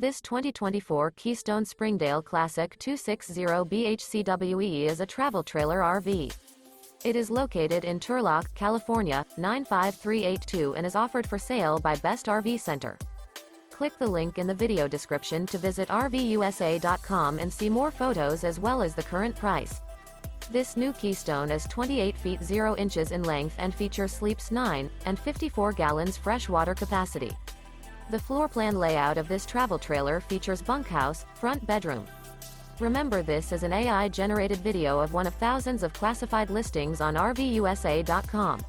This 2024 Keystone Springdale Classic 260 bhcwe is a travel trailer RV. It is located in Turlock, California, 95382 and is offered for sale by Best RV Center. Click the link in the video description to visit RVUSA.com and see more photos as well as the current price. This new Keystone is 28 feet 0 inches in length and features sleeps 9 and 54 gallons fresh water capacity. The floor plan layout of this travel trailer features bunkhouse, front bedroom. Remember, this is an AI-generated video of one of thousands of classified listings on RVUSA.com.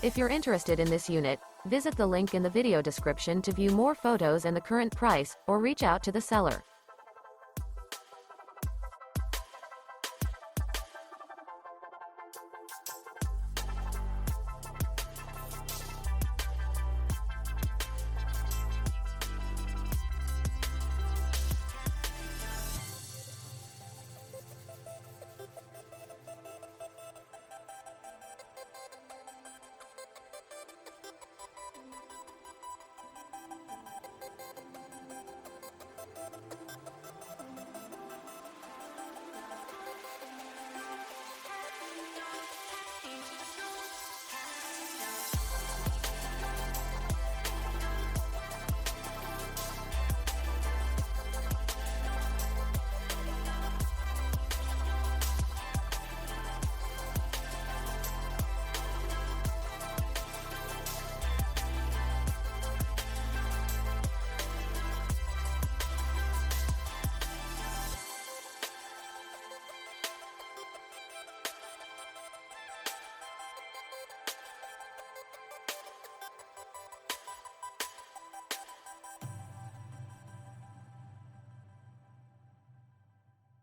If you're interested in this unit, visit the link in the video description to view more photos and the current price, or reach out to the seller.